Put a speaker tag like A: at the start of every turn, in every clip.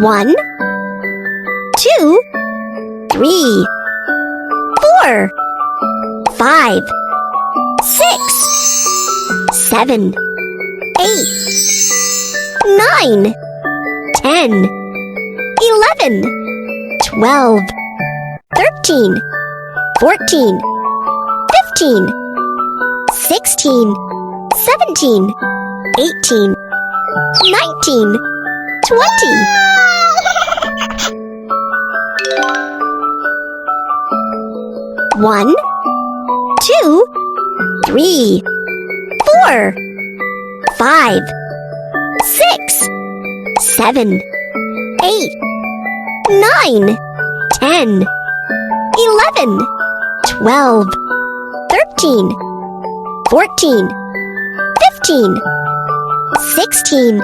A: 1, 2, 3, 4, 5, 6, 7, 8, 9, 10, 11, 12, 13, 14, 15, 16, 17, 18, 19, 20. 1, 2, 3, 4, 5, 6, 7, 8, 9, 10, 11, 12, 13, 14, 15, 16,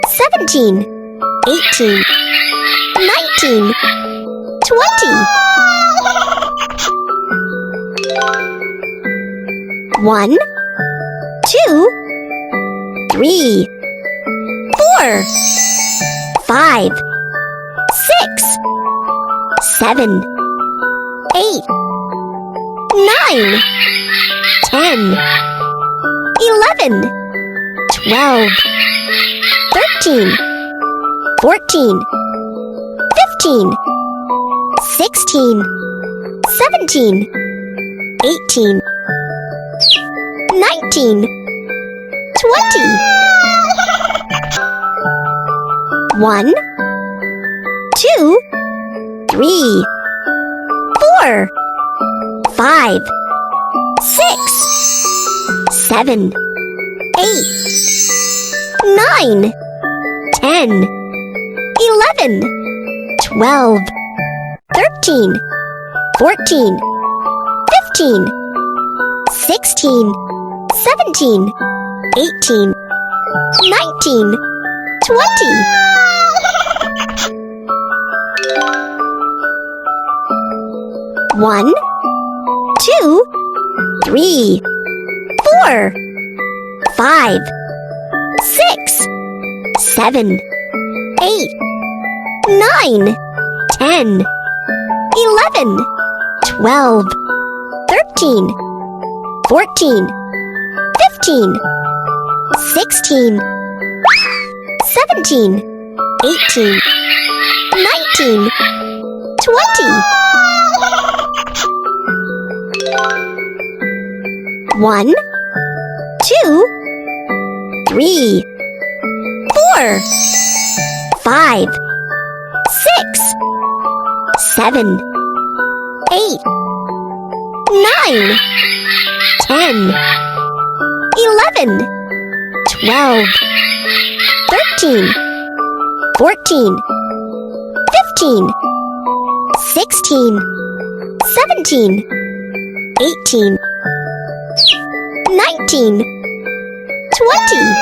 A: 17, 18, 19, 20. 1, 2, 3, 4, 5, 6, 7, 8, 9, 10, 11, 12, 13, 14, 15, 16, 17, 18, 19, 20. 1, 2, 3, 4, 5, 6, 7, 8, 9, 10, 11, 12, 13, 14, 15, 16, 17, 18, 19, 20. 1, 2, 3, 4, 5, 6, 7, 8, 9, 10, 11, 12, 13, 14, 15, 16, 17, 18, 19, 20. 1, 2, 3, 4, 5, 6, 7, 8, 9, 10, 11, 12, 13, 14, 15, 16, 17, 18, 19, 20.